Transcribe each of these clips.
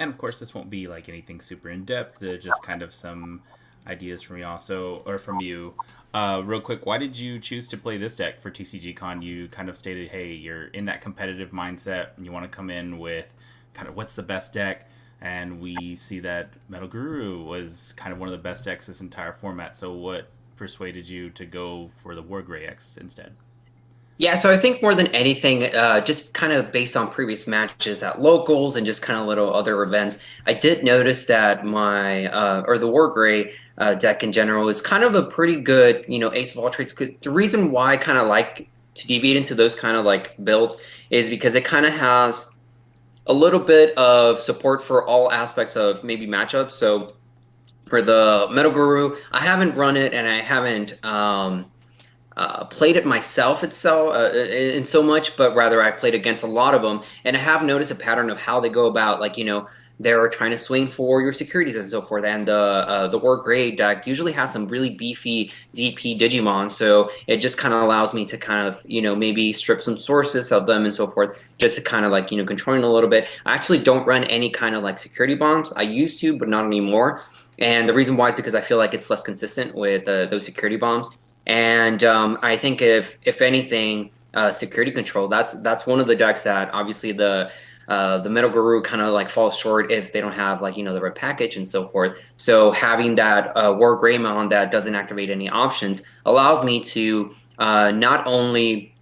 And of course, this won't be like anything super in depth. Just kind of some ideas from me also, or from you. Real quick, why did you choose to play this deck for TCG Con? You kind of stated, hey, you're in that competitive mindset and you want to come in with kind of what's the best deck. And we see that Metal Guru was kind of one of the best decks this entire format. So what persuaded you to go for the War Grey X instead? Yeah, so I think more than anything, just kind of based on previous matches at locals and just kind of little other events, I did notice that or the War Gray deck in general is kind of a pretty good, ace of all trades. The reason why I kind of like to deviate into those kind of like builds is because it kind of has a little bit of support for all aspects of maybe matchups. So for the Metal Guru, I haven't run it and I haven't. Played it myself itself in so much, but rather I played against a lot of them, and I have noticed a pattern of how they go about, like they're trying to swing for your securities and so forth. And the War Grade deck usually has some really beefy DP Digimon, so it just kind of allows me to kind of maybe strip some sources of them and so forth, just to kind of like controlling a little bit. I actually don't run any kind of like security bombs. I used to, but not anymore. And the reason why is because I feel like it's less consistent with those security bombs. And I think if anything, security control, that's one of the decks that obviously the Metal Guru kind of like falls short if they don't have like the red package and so forth. So having that War Greymon that doesn't activate any options allows me to not only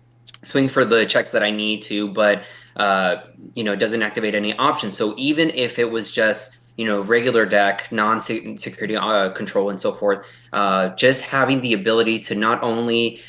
swing for the checks that I need to, but it doesn't activate any options. So even if it was just regular deck, non-security control and so forth, just having the ability to not only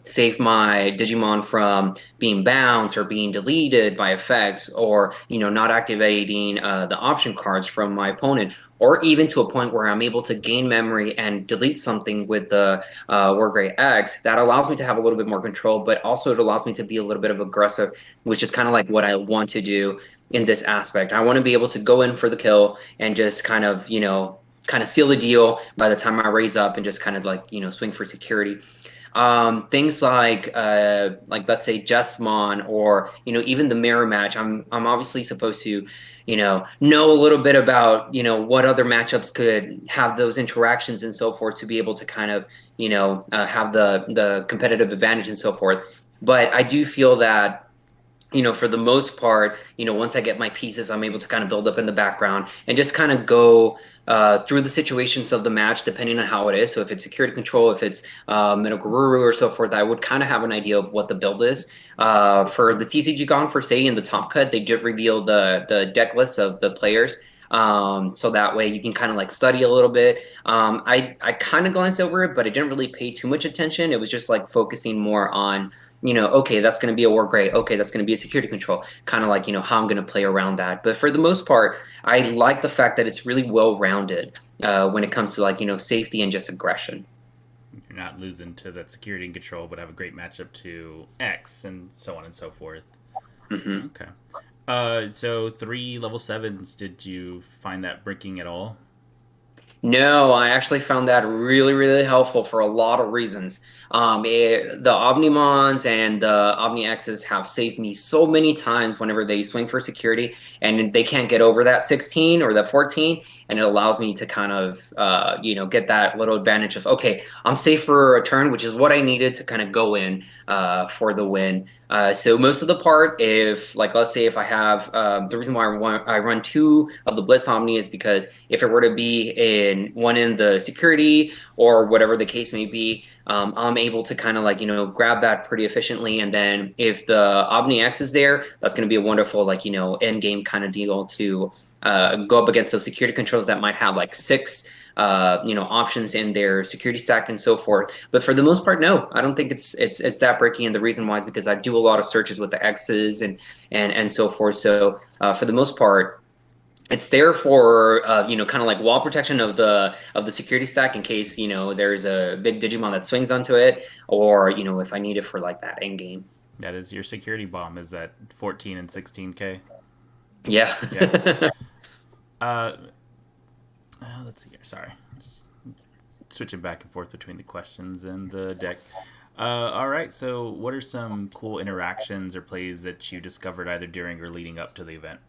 save my Digimon from being bounced or being deleted by effects, or not activating the option cards from my opponent, or even to a point where I'm able to gain memory and delete something with the War Grey X, that allows me to have a little bit more control, but also it allows me to be a little bit of aggressive, which is kind of like what I want to do in this aspect. I want to be able to go in for the kill and just kind of, kind of seal the deal by the time I raise up and just kind of like, swing for security. Things like let's say Jesmon, or even the mirror match. I'm obviously supposed to know a little bit about what other matchups could have those interactions and so forth, to be able to kind of have the competitive advantage and so forth. But I do feel that for the most part, once I get my pieces, I'm able to kind of build up in the background and just kind of go through the situations of the match, depending on how it is. So if it's security control, if it's Metal Guru or so forth, I would kind of have an idea of what the build is. For the TCG Gone, for say, in the top cut, they did reveal the deck lists of the players. So that way you can kind of like study a little bit. I kind of glanced over it, but I didn't really pay too much attention. It was just like focusing more on okay, that's going to be a War Gray. Okay, that's going to be a security control. Kind of like, how I'm going to play around that. But for the most part, I like the fact that it's really well rounded when it comes to like, safety and just aggression. You're not losing to that security and control, but have a great matchup to X and so on and so forth. Hmm. Okay. So 3 level 7s. Did you find that breaking at all? No, I actually found that really, really helpful for a lot of reasons. The Omnimons and the Omni X's have saved me so many times whenever they swing for security and they can't get over that 16 or that 14, and it allows me to kind of, get that little advantage of, okay, I'm safe for a turn, which is what I needed to kind of go in for the win. So most of the part, if like let's say if I have the reason why I run two of the Blitz Omni is because if it were to be in one in the security or whatever the case may be, I'm able to kind of like grab that pretty efficiently, and then if the Omni X is there, that's going to be a wonderful like end game kind of deal to go up against those security controls that might have like six options in their security stack and so forth. But for the most part, no, I don't think it's that breaking. And the reason why is because I do a lot of searches with the X's and so forth. So for the most part, it's there for kind of like wall protection of the security stack in case there's a big Digimon that swings onto it, or if I need it for like that end game. That is your security bomb. Is that 14 and 16K? Yeah. Yeah. Uh, let's see here. Sorry. Just switching back and forth between the questions and the deck. All right. So, what are some cool interactions or plays that you discovered either during or leading up to the event?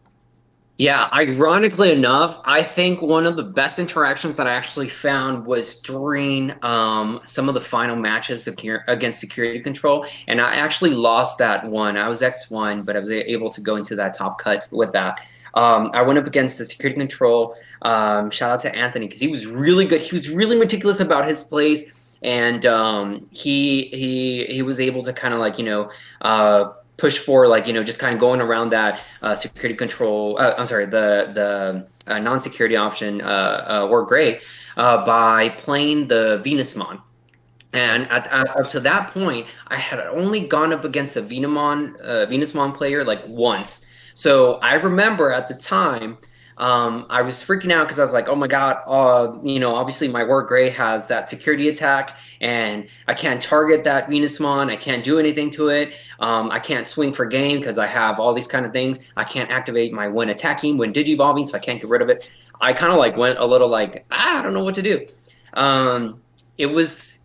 Yeah, ironically enough, I think one of the best interactions that I actually found was during some of the final matches against Security Control, and I actually lost that one. I was X1, but I was able to go into that top cut with that. I went up against the Security Control. Shout out to Anthony because he was really good. He was really meticulous about his plays, and he was able to kind of like push for like just kind of going around that security control. I'm sorry, the non-security option or gray by playing the Venusmon. Okay. And up to that point, I had only gone up against a Venusmon player like once. So I remember at the time, I was freaking out because I was like, "Oh my God!" Obviously my War Gray has that security attack, and I can't target that Venusmon. I can't do anything to it. I can't swing for game because I have all these kind of things. I can't activate my when attacking, when digivolving, so I can't get rid of it. I kind of like went a little like, I don't know what to do. It was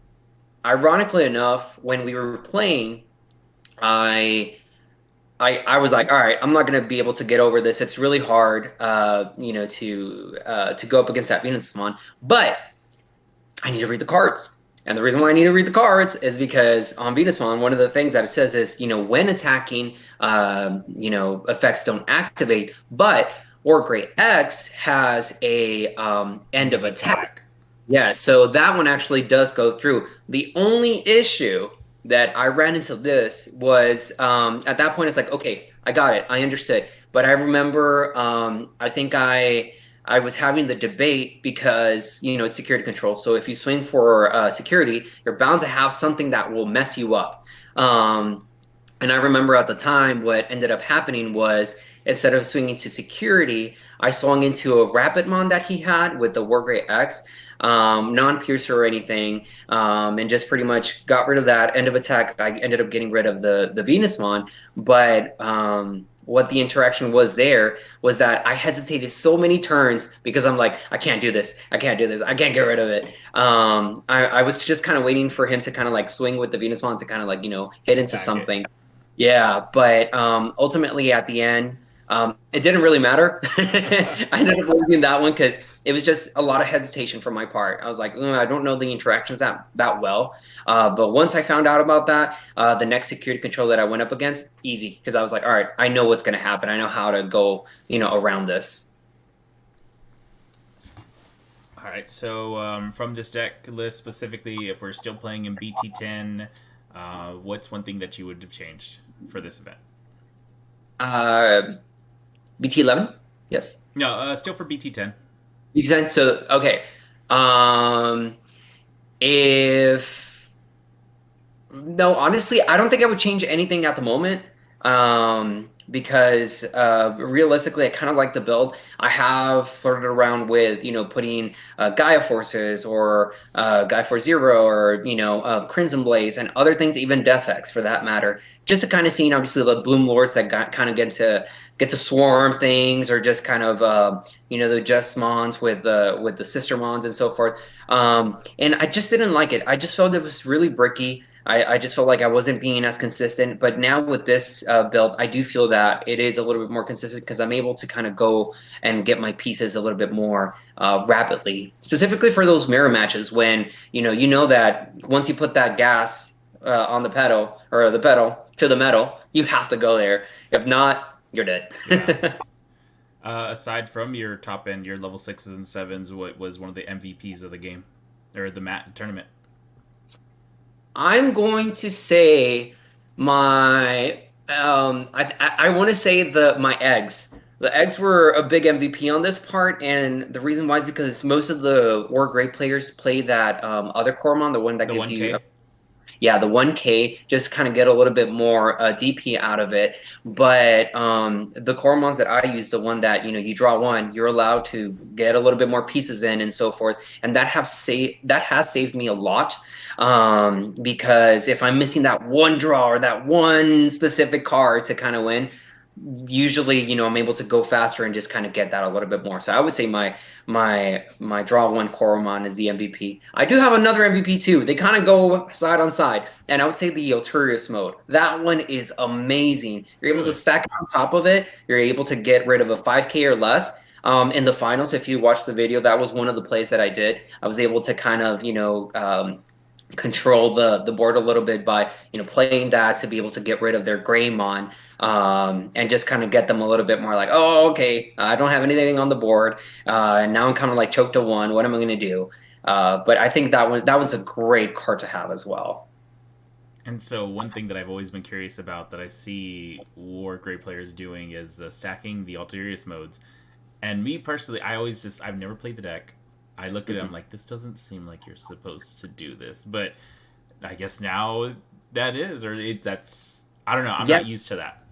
ironically enough, when we were playing, I I was like, all right, I'm not gonna be able to get over this. It's really hard, to go up against that Venus Swan, but I need to read the cards. And the reason why I need to read the cards is because on Venus Swan, one of the things that it says is, when attacking, effects don't activate, but War Great X has a end End of of attack. attack. Yeah, so that one actually does go through. The only issue that I ran into this was at that point it's like, okay, I got it, I understood. But I remember I think I was having the debate because it's security control. So if you swing for security, you're bound to have something that will mess you up. And I remember at the time what ended up happening was instead of swinging to security, I swung into a Rapidmon that he had with the Wargrey X, non-piercer or anything, and just pretty much got rid of that end of attack. I ended up getting rid of the Venusmon, but what the interaction was there was that I hesitated so many turns because I'm like, I can't do this, I can't do this, I can't get rid of it. I was just kind of waiting for him to kind of like swing with the Venusmon to kind of like hit into Attack it. something. Yeah, but ultimately at the end, it didn't really matter. I ended up losing that one because it was just a lot of hesitation from my part. I was like, I don't know the interactions that well. But once I found out about that, the next security control that I went up against, easy, because I was like, all right, I know what's going to happen. I know how to go, around this. All right. So from this deck list specifically, if we're still playing in BT10, what's one thing that you would have changed for this event? Uh, BT11, yes. No, still for BT10. So okay. Um, if No, honestly, I don't think I would change anything at the moment. Because realistically, I kind of like the build. I have flirted around with, putting Gaia Forces or Gaia Force Zero or, Crimson Blaze and other things, even Death X for that matter. Just to kind of see, obviously, the Bloom Lords that kind of get to swarm things or just kind of, the Just Mons with the Sister Mons and so forth. And I just didn't like it. I just felt it was really bricky. I just felt like I wasn't being as consistent. But now with this build, I do feel that it is a little bit more consistent because I'm able to kind of go and get my pieces a little bit more rapidly, specifically for those mirror matches when you know that once you put that gas on the pedal or the pedal to the metal, you have to go there. If not, you're Yeah. dead. Aside from your top end, your level sixes and sevens, what was one of the MVPs of the game or the mat tournament? I'm going to say my I want to say the my eggs. The eggs were a big MVP on this part, and the reason why is because most of the War Great players play that other Coromon, the one that The gives you 1K. yeah, the 1K, just kind of get a little bit more DP out of it. But the Coromons that I use, the one that you draw one, you're allowed to get a little bit more pieces in and so forth, and that has saved me a lot. Because if I'm missing that one draw or that one specific card to kind of win, usually, I'm able to go faster and just kind of get that a little bit more. So I would say my draw one Koromon is the MVP. I do have another MVP too. They kind of go side on side, and I would say the Alterius mode. That one is amazing. You're able to Really? stack on top of it. You're able to get rid of a 5K or less. In the finals, if you watch the video, that was one of the plays that I did. I was able to kind of, control the board a little bit by playing that to be able to get rid of their Greymon, and just kind of get them a little bit more like, oh, okay, I don't have anything on the board, and now I'm kind of like choked to one. What am I going to do? But I think that one's a great card to have as well. And so one thing that I've always been curious about that I see War Great players doing is stacking the Alterius modes. And me personally, I've never played the deck. I look at it, I'm Mhm. like, this doesn't seem like you're supposed to do this. But I guess now that is, that's, I don't know, I'm Yeah. not used to that.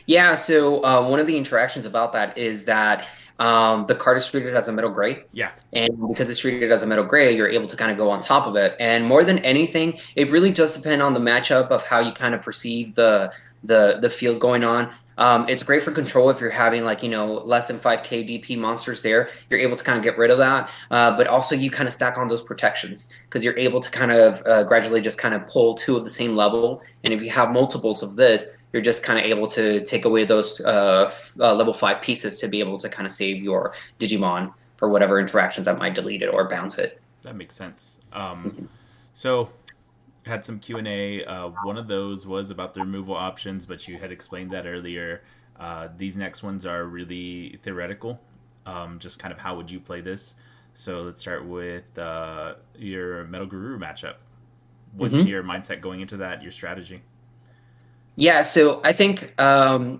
Yeah, so one of the interactions about that is that the card is treated as a metal gray. Yeah. And because it's treated as a metal gray, you're able to kind of go on top of it. And more than anything, it really does depend on the matchup of how you kind of perceive the field going on. It's great for control if you're having like, less than 5K DP monsters there. You're able to kind of get rid of that. But also you kind of stack on those protections because you're able to kind of gradually just kind of pull two of the same level. And if you have multiples of this, you're just kind of able to take away those level 5 pieces to be able to kind of save your Digimon for whatever interactions that might delete it or bounce it. That makes sense. So had some Q&A. One of those was about the removal options, but you had explained that earlier. These next ones are really theoretical. Just kind of how would you play this? So let's start with your Metal Guru matchup. What's Mm-hmm. your mindset going into that? Your strategy? Yeah, so I think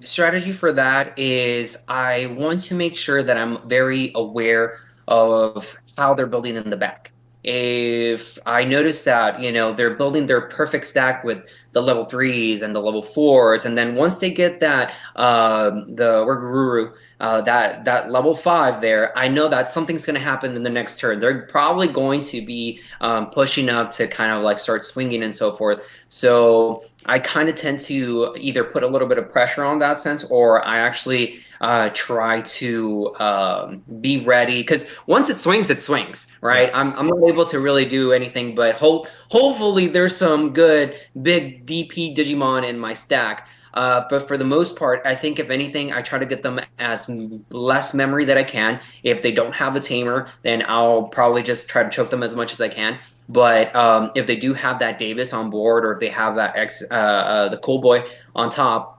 strategy for that is I want to make sure that I'm very aware of how they're building in the back. If I notice that, they're building their perfect stack with the level threes and the level fours, and then once they get that the Wargururu, that level five there, I know that something's going to happen in the next turn. They're probably going to be pushing up to kind of like start swinging and so forth. So I kind of tend to either put a little bit of pressure on that sense, or I actually try to be ready because once it swings, Yeah. right? I'm not able to really do anything, but hopefully there's some good big DP Digimon in my stack. But for the most part, I think if anything, I try to get them as less memory that I can. If they don't have a tamer, then I'll probably just try to choke them as much as I can. But if they do have that Davis on board, or if they have that the Cool Boy on top,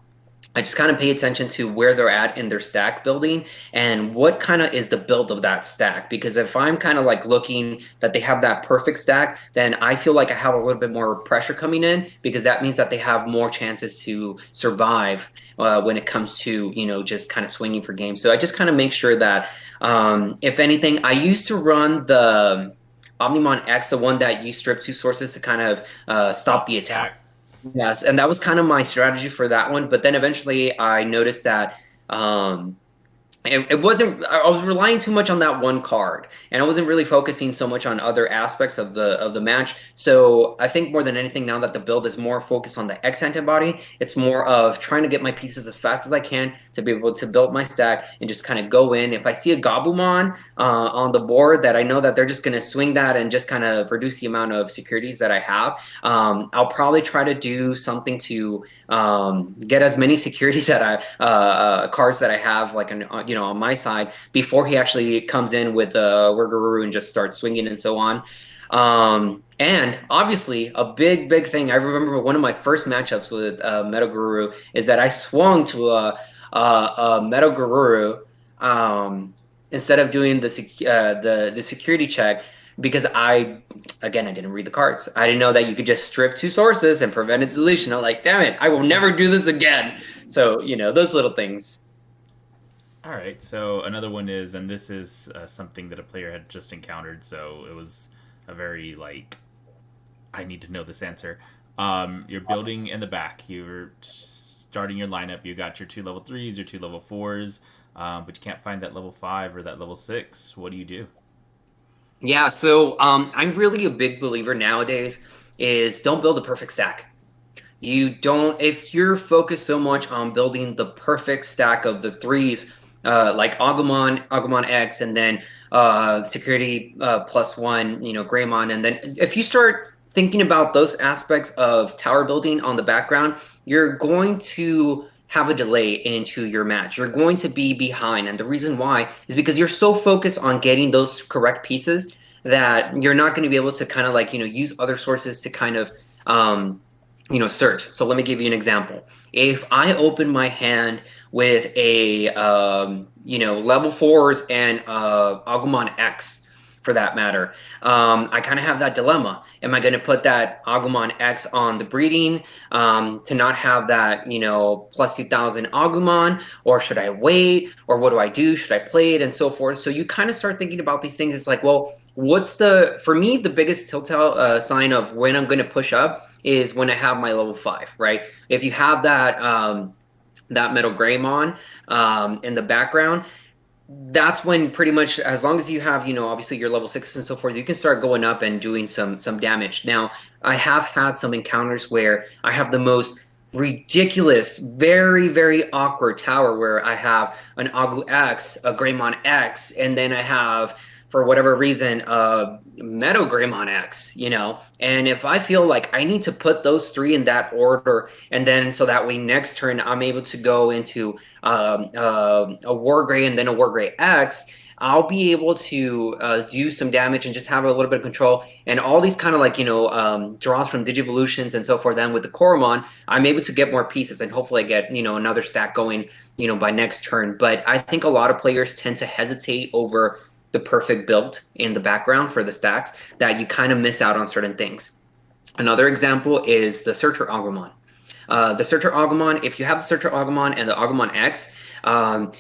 I just kind of pay attention to where they're at in their stack building and what kind of is the build of that stack. Because if I'm kind of like looking that they have that perfect stack, then I feel like I have a little bit more pressure coming in because that means that they have more chances to survive when it comes to, just kind of swinging for games. So I just kind of make sure that, if anything, I used to run the Omnimon X, the one that you strip two sources to kind of stop Stop the the attack. attack. Yes, and that was kind of my strategy for that one. But then eventually I noticed that um, it wasn't, I was relying too much on that one card, and I wasn't really focusing so much on other aspects of the match. So I think more than anything, now that the build is more focused on the X antibody, it's more of trying to get my pieces as fast as I can to be able to build my stack and just kind of go in. If I see a Gabumon on the board that I know that they're just going to swing that and just kind of reduce the amount of securities that I have, I'll probably try to do something to get as many securities that cards that I have, like on my side before he actually comes in with Wurguru and just starts swinging and so on. And obviously, a big thing. I remember one of my first matchups with Metal Guru is that I swung to a Metal Guru instead of doing the security check because I didn't read the cards. I didn't know that you could just strip two sources and prevent its deletion. I'm like, damn it, I will never do this again. So those little things. All right. So another one is, and this is something that a player had just encountered. So it was a very like, I need to know this answer. You're building in the back. You're starting your lineup. You got your two level threes, your two level fours, but you can't find that level five or that level six. What do you do? Yeah, so I'm really a big believer nowadays is don't build a perfect stack. You don't, if you're focused so much on building the perfect stack of the threes, like Agumon X, and then security +1, Greymon, and then if you start thinking about those aspects of tower building on the background, you're going to have a delay into your match. You're going to be behind, and the reason why is because you're so focused on getting those correct pieces that you're not going to be able to kind of like, use other sources to kind of search. So let me give you an example. If I open my hand with a level fours and Agumon X, for that matter, I kind of have that dilemma. Am I going to put that Agumon X on the breeding to not have that plus 2,000 Agumon, or should I wait, or what do I do? Should I play it, and so forth? So you kind of start thinking about these things. It's like, well, for me, the biggest telltale sign of when I'm going to push up is when I have my level 5, right? If you have that Metal Greymon in the background, that's when pretty much, as long as you have, obviously your level 6 and so forth, you can start going up and doing some damage. Now, I have had some encounters where I have the most ridiculous, very, very awkward tower where I have an Agu X, a Greymon X, and then I have, for whatever reason, a Meadow Greymon X, And if I feel like I need to put those three in that order, and then so that way next turn I'm able to go into a War Gray and then a War Gray X, I'll be able to do some damage and just have a little bit of control. And all these kind of like, draws from Digivolutions and so forth. Then with the Koromon, I'm able to get more pieces and hopefully get, another stack going, by next turn. But I think a lot of players tend to hesitate over the perfect build in the background for the stacks, that you kind of miss out on certain things. Another example is the Searcher Agumon. The Searcher Agumon, if you have the Searcher Agumon and the Agumon X,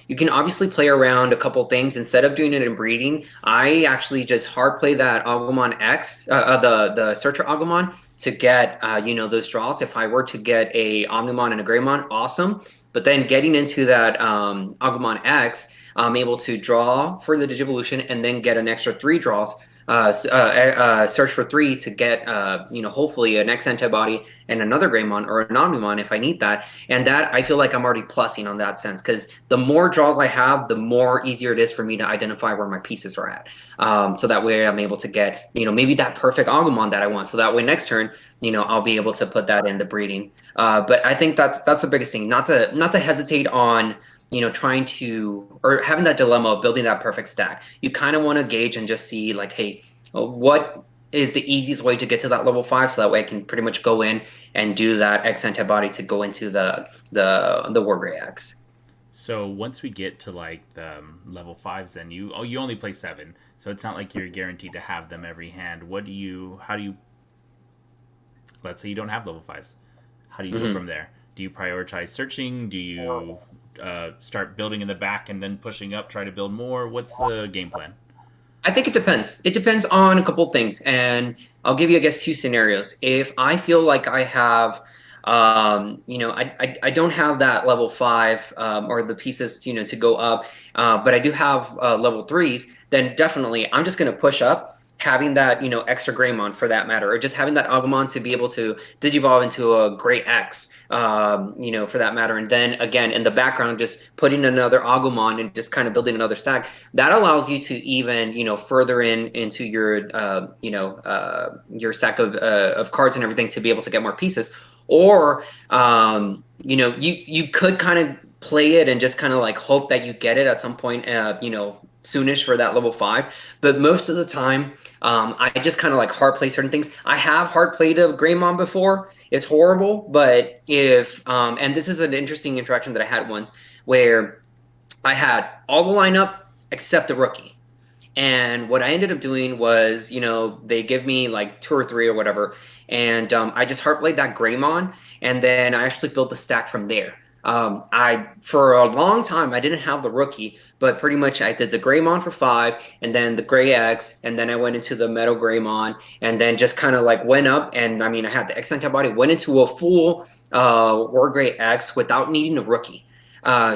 you can obviously play around a couple things. Instead of doing it in breeding, I actually just hard play that Agumon X, the Searcher Agumon, to get those draws. If I were to get a Omnimon and a Greymon, awesome. But then getting into that Agumon X, I'm able to draw for the Digivolution and then get an extra 3 draws. Search for 3 to get, hopefully an X antibody and another Greymon or an Omnimon if I need that. And that, I feel like I'm already plussing on that sense, because the more draws I have, the more easier it is for me to identify where my pieces are at. So that way I'm able to get, maybe that perfect Agumon that I want. So that way next turn, I'll be able to put that in the breeding. But I think that's the biggest thing, not to hesitate on trying to, or having that dilemma of building that perfect stack. You kind of want to gauge and just see like, hey, what is the easiest way to get to that level 5, so that way I can pretty much go in and do that X antibody to go into the War Gray X. So once we get to like the level fives, then you only play 7, so it's not like you're guaranteed to have them every hand. How do you, let's say you don't have level fives, how do you go Mm-hmm. from there? Do you prioritize searching? Do you start building in the back and then pushing up, try to build more? What's the game plan? I think it depends. It depends on a couple things, and I'll give you, I guess, 2 scenarios. If I feel like I have, I don't have that level 5 or the pieces, to go up, but I do have level 3s, then definitely I'm just going to push up, having that, extra Greymon for that matter, or just having that Agumon to be able to digivolve into a Great X, for that matter. And then again, in the background, just putting another Agumon and just kind of building another stack. That allows you to even, further into your stack of cards and everything to be able to get more pieces. Or, you could kind of play it and just kind of like hope that you get it at some point, soonish for that level 5. But most of the time, I just kind of like hard play certain things. I have hard played a Greymon before. It's horrible, but if and this is an interesting interaction that I had once where I had all the lineup except the rookie. And what I ended up doing was, they give me like 2 or 3 or whatever, and I just heart played that Greymon, and then I actually built the stack from there. I for a long time I didn't have the rookie, but pretty much I did the Greymon for 5, and then the Grey X, and then I went into the Metal Greymon, and then just kind of like went up, and I mean I had the X antibody, went into a full War Grey X without needing a rookie.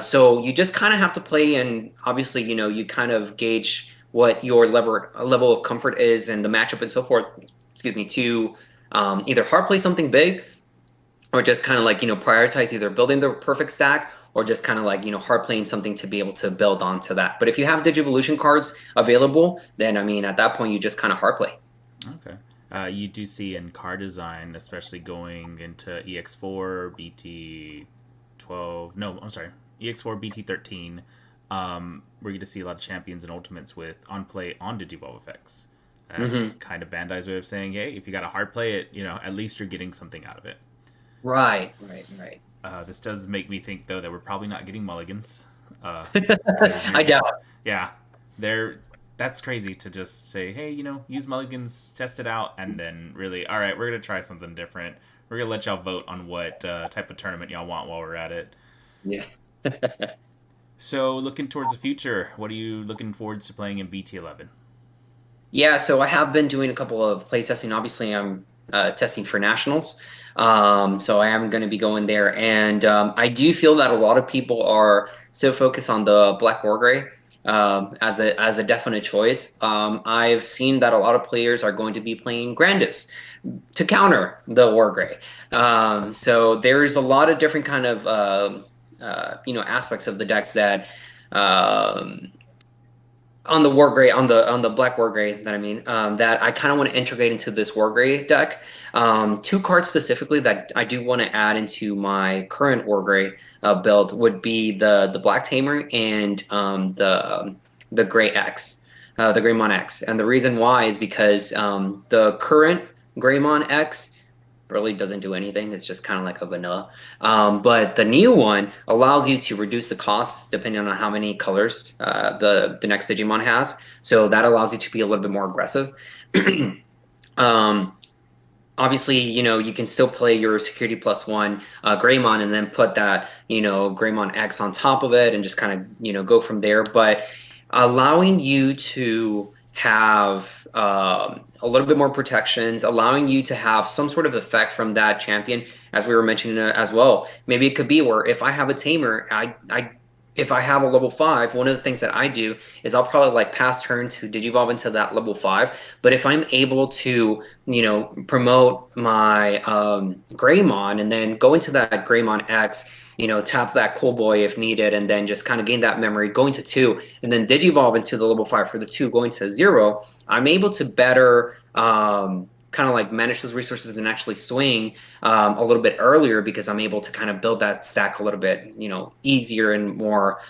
So you just kind of have to play, and obviously, you kind of gauge what your level of comfort is and the matchup and so forth. Excuse me, to either hard play something big or just kind of like, prioritize either building the perfect stack or just kind of like, hard playing something to be able to build onto that. But if you have Digivolution cards available, then I mean, at that point, you just kind of hard play. Okay. You do see in car design, especially going into EX4, BT12. No, I'm sorry, EX4, BT13. We're going to see a lot of champions and ultimates with on play on Digivolve effects. That's Hmm. kind of Bandai's way of saying, hey, if you got to hard play it, at least you're getting something out of it. Right, right, right. This does make me think though that we're probably not getting mulligans, because you're I just, doubt. yeah, they're that's crazy to just say, hey, use mulligans, test it out, and then really, all right, we're gonna try something different. We're gonna let y'all vote on what type of tournament y'all want while we're at it. Yeah. So, looking towards the future, what are you looking forward to playing in BT11? Yeah, so I have been doing a couple of play testing. Obviously, I'm testing for nationals. So I am going to be going there. And I do feel that a lot of people are so focused on the Black War Gray as a definite choice. I've seen that a lot of players are going to be playing Grandis to counter the War Gray. So there's a lot of different kind of aspects of the decks that um, on the war gray on the black war gray that I mean that I kind of want to integrate into this war gray deck. Two cards specifically that I do want to add into my current war gray build would be the black tamer and the gray X, the Greymon X, and the reason why is because the current Greymon X really doesn't do anything. It's just kind of like a vanilla. But the new one allows you to reduce the costs depending on how many colors the next Digimon has. So that allows you to be a little bit more aggressive. um, Obviously, you can still play your security plus one Greymon and then put that, Greymon X on top of it and just kind of, go from there. But allowing you to have a little bit more protections, allowing you to have some sort of effect from that champion, as we were mentioning as well. Maybe it could be where if I have a tamer, if I have a level five, one of the things that I do is I'll probably like pass turn to Digivolve into that level five. But if I'm able to, promote my Greymon and then go into that Greymon X, tap that Cool Boy if needed, and then just kind of gain that memory, going to two, and then Digivolve into the level five for the two, going to zero, I'm able to better kind of like manage those resources and actually swing a little bit earlier because I'm able to kind of build that stack a little bit, easier and more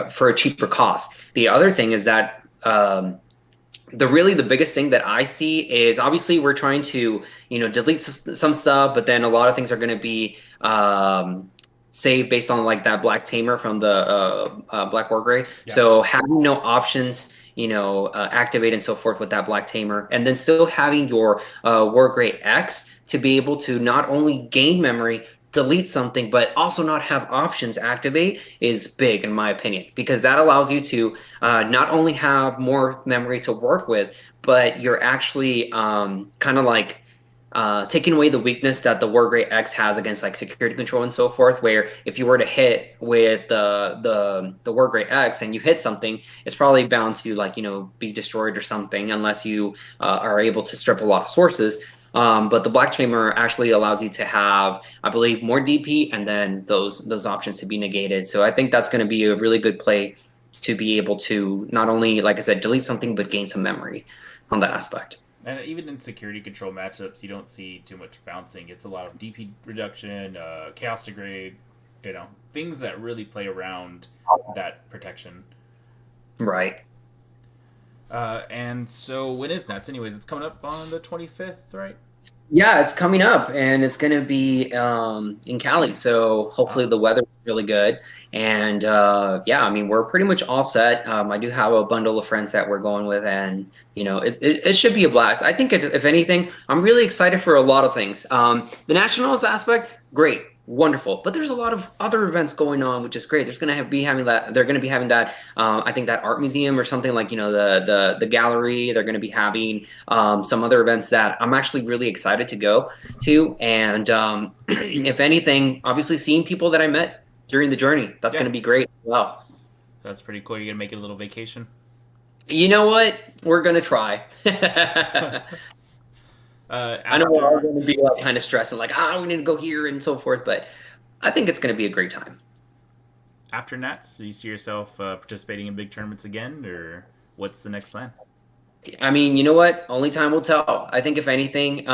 for a cheaper cost. The other thing is that the biggest thing that I see is obviously we're trying to delete some stuff, but then a lot of things are going to be saved based on like that black tamer from the black war gray. Yeah. So having no options, activate and so forth with that black tamer, and then still having your war gray X to be able to not only gain memory, delete something, but also not have options activate is big in my opinion because that allows you to not only have more memory to work with, but you're actually kind of like taking away the weakness that the War Great X has against like security control and so forth. Where if you were to hit with the War Great X and you hit something, it's probably bound to like be destroyed or something unless you are able to strip a lot of sources. But the Black Tamer actually allows you to have, I believe, more DP and then those options to be negated. So I think that's going to be a really good play to be able to not only, like I said, delete something but gain some memory on that aspect. And even in security control matchups, you don't see too much bouncing. It's a lot of DP reduction, chaos degrade, things that really play around that protection. Right. And so when is Nats? Anyways, it's coming up on the 25th, right? Yeah, it's coming up and it's going to be in Cali. So hopefully Wow. the weather is really good. And yeah, I mean, we're pretty much all set. I do have a bundle of friends that we're going with, and it should be a blast. I think if anything, I'm really excited for a lot of things. The nationals aspect, great, wonderful. But there's a lot of other events going on, which is great. There's going to be having that. They're going to be having that. I think that art museum or something like the gallery. They're going to be having some other events that I'm actually really excited to go to. And if anything, obviously seeing people that I met during the journey, that's going Yeah, to be great as well. that's pretty cool. You're gonna make it a little vacation. You know what? We're going to try. I know we're all After going to be like kind of stressed and like, we need to go here and so forth, but I think it's going to be a great time. Nats, do you see yourself participating in big tournaments again, or what's the next plan? I mean, you know what? Only time will tell. I think if anything,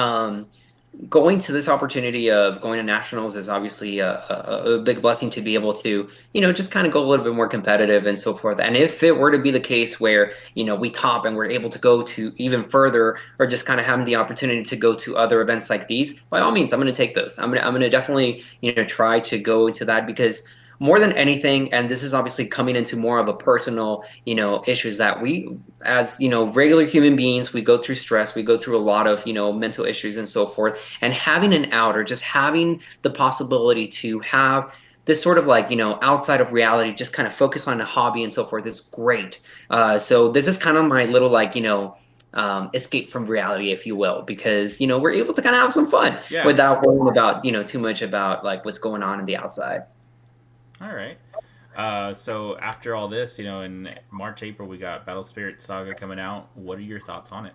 going to this opportunity of going to nationals is obviously a big blessing to be able to, just kind of go a little bit more competitive and so forth. And if it were to be the case where, we top and we're able to go to even further or just kind of having the opportunity to go to other events like these, by all means, I'm going to take those. I'm going to definitely, try to go into that because more than anything, and this is obviously coming into more of a personal, issues that we, as, regular human beings, we go through stress, we go through a lot of, mental issues and so forth. And having an out or just having the possibility to have this sort of like, outside of reality, just kind of focus on a hobby and so forth is great. So this is kind of my little like, escape from reality, if you will, because, we're able to kind of have some fun Yeah. without worrying about, too much about like what's going on in the outside. All right. So after all this, in March, April, we got Battle Spirit Saga coming out. What are your thoughts on it?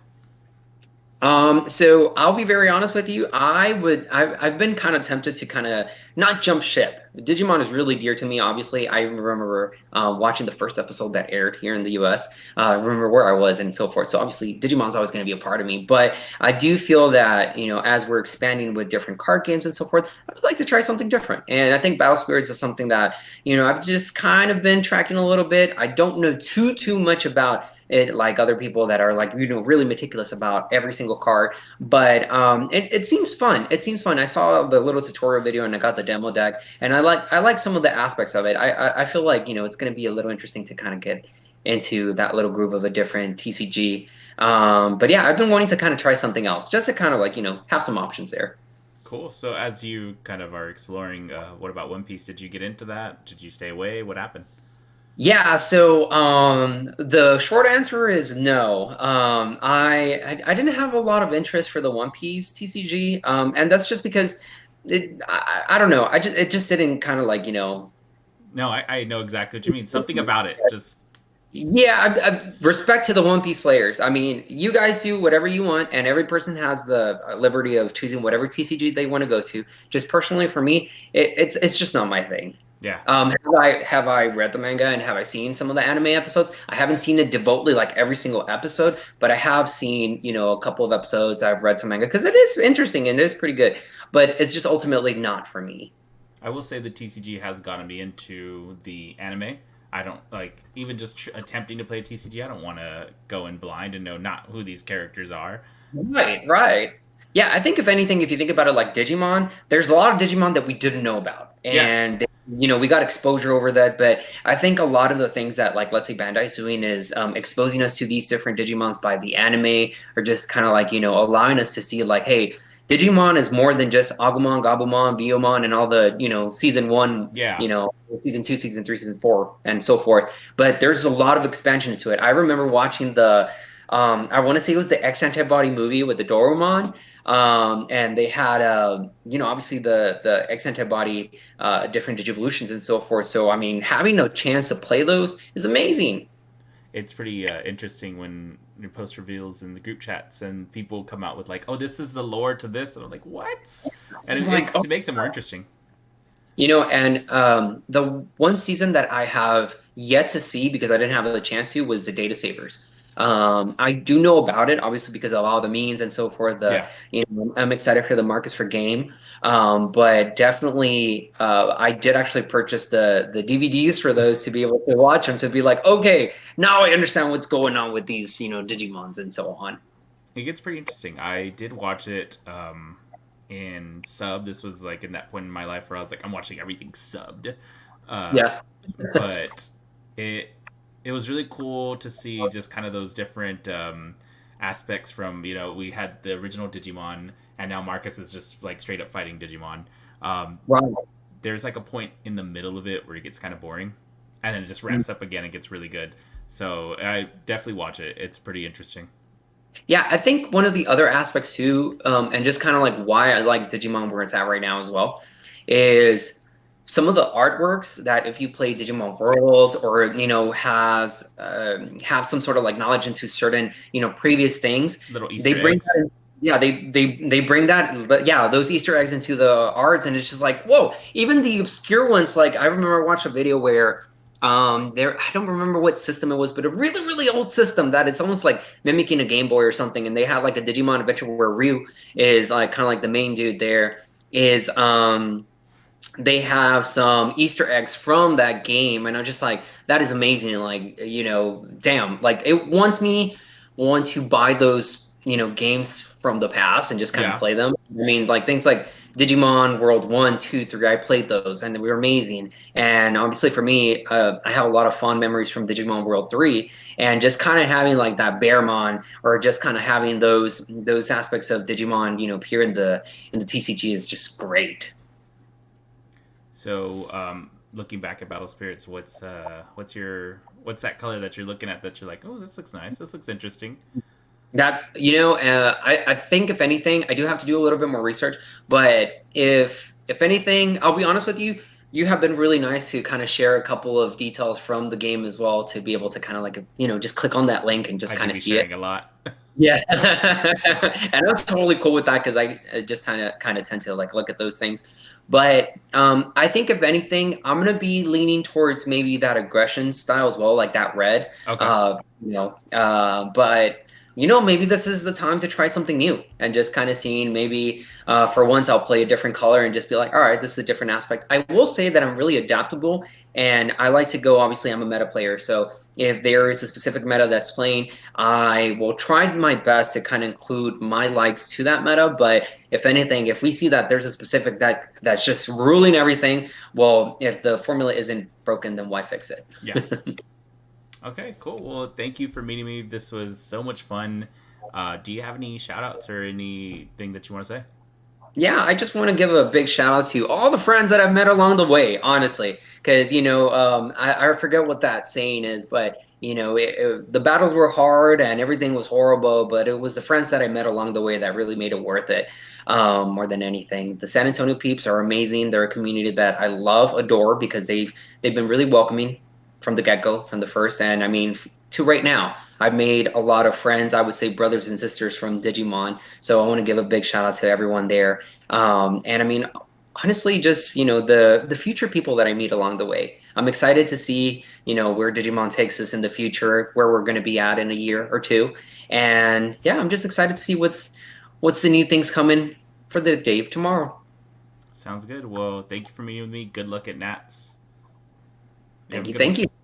So I'll be very honest with you. I've been kind of tempted to kind of not jump ship. Digimon is really dear to me. Obviously, I remember watching the first episode that aired here in the US. I remember where I was and so forth. So obviously, Digimon's always going to be a part of me. But I do feel that, as we're expanding with different card games and so forth, I would like to try something different. And I think Battle Spirits is something that, I've just kind of been tracking a little bit. I don't know too much about it like other people that are like really meticulous about every single card, but it seems fun. It seems fun. I saw the little tutorial video and I got the demo deck, and I like some of the aspects of it. I feel like it's going to be a little interesting to kind of get into that little groove of a different TCG. But yeah, I've been wanting to kind of try something else, just to kind of like have some options there. Cool. So as you kind of are exploring, what about One Piece? Did you get into that? Did you stay away? What happened? Yeah, so the short answer is no. I didn't have a lot of interest for the One Piece TCG, and that's just because I don't know. It just didn't kind of like No, I know exactly what you mean. Something about it. Just Yeah, respect to the One Piece players. I mean, you guys do whatever you want, and every person has the liberty of choosing whatever TCG they want to go to. Just personally, for me, it's just not my thing. yeah. Have I read the manga and have I seen some of the anime episodes? I haven't seen it devotedly like every single episode, but I have seen a couple of episodes. I've read some manga because it is interesting and it is pretty good, but it's just ultimately not for me. I will say the TCG has gotten me into the anime. I don't like even just attempting to play a TCG. I don't want to go in blind and know not who these characters are. Right, right. Yeah, I think if anything, if you think about it like Digimon, there's a lot of Digimon that we didn't know about. Yes, And we got exposure over that, but I think a lot of the things that like let's say Bandai's doing is exposing us to these different Digimons by the anime or just kind of like, allowing us to see like, hey, Digimon is more than just Agumon, Gabumon, Biyomon, and all the, season one, yeah. season two, season three, season four, and so forth. But there's a lot of expansion into it. I remember watching I want to say it was the X Antibody movie with the Dorumon. And they had, obviously the X Antibody, different Digivolutions and so forth. So, I mean, having a chance to play those is amazing. It's pretty interesting when you post reveals in the group chats and people come out with like, "Oh, this is the lore to this," and I'm like, "What?" And It's like, it makes it more interesting. and the one season that I have yet to see because I didn't have the chance to was the Data Savers. I do know about it, obviously, because of all the memes and so forth. Yeah, I'm excited for the Marcus for Game, but definitely, I did actually purchase the DVDs for those to be able to watch them to be like, okay, now I understand what's going on with these, Digimons and so on. it gets pretty interesting. I did watch it in sub. This was like in that point in my life where I was like, I'm watching everything subbed. Uh, Yeah. but it it was really cool to see just kind of those different aspects from we had the original Digimon and now Marcus is just like straight up fighting Digimon. Um, Right. there's like a point in the middle of it where it gets kind of boring, and then it just wraps up again and gets really good. So I definitely watch it. It's pretty interesting. Yeah, I think one of the other aspects too, and just kind of like why I like Digimon where it's at right now as well, is some of the artworks that if you play Digimon World or has have some sort of like knowledge into certain previous things, Little they Easter bring eggs. Yeah, they bring that, yeah, those Easter eggs into the arts, and it's just like, whoa. Even the obscure ones, like I remember I watched a video where there, I don't remember what system it was, but a really really old system that is almost like mimicking a Game Boy or something, and they had like a Digimon adventure where Ryu is like kind of like the main dude there is they have some Easter eggs from that game, and I'm just like, that is amazing. Like, damn, like it wants me want to buy those, games from the past and just kind of Yeah. play them. I mean, like things like Digimon World 1, 2, 3, I played those and they were amazing. And obviously for me, I have a lot of fond memories from Digimon World 3, and just kind of having like that Bearmon, or just kind of having those aspects of Digimon, appear in the TCG is just great. So, looking back at Battle Spirits, what's that color that you're looking at that you're like, oh, this looks nice. This looks interesting. That's, I think if anything, I do have to do a little bit more research, but if anything, I'll be honest with you, you have been really nice to kind of share a couple of details from the game as well to be able to kind of like, just click on that link and just I do kind of be see it. sharing a lot. Yeah. And I'm totally cool with that because I just kind of tend to like look at those things. But I think if anything, I'm gonna be leaning towards maybe that aggression style as well, like that red. Okay. But maybe this is the time to try something new and just kind of seeing maybe for once I'll play a different color and just be like, all right, this is a different aspect. I will say that I'm really adaptable and I like to go, obviously I'm a meta player. So if there is a specific meta that's playing, I will try my best to kind of include my likes to that meta. But if anything, if we see that there's a specific that's just ruling everything, well, if the formula isn't broken, then why fix it? Yeah. Okay, cool. Well, thank you for meeting me. This was so much fun. Do you have any shout outs or anything that you want to say? Yeah, I just want to give a big shout out to all the friends that I've met along the way, honestly, because I forget what that saying is, but the battles were hard and everything was horrible, but it was the friends that I met along the way that really made it worth it, more than anything. The San Antonio peeps are amazing. They're a community that I love, adore, because they've been really welcoming from the get-go, from the first, and I mean to right now. I've made a lot of friends, I would say brothers and sisters from Digimon. So I want to give a big shout out to everyone there. And I mean, honestly, just the future people that I meet along the way. I'm excited to see where Digimon takes us in the future, where we're going to be at in a year or two, and yeah, I'm just excited to see what's the new things coming for the day of tomorrow. Sounds good. Well, thank you for meeting with me. Good luck at Nats. You have Thank a you, good one. thank you.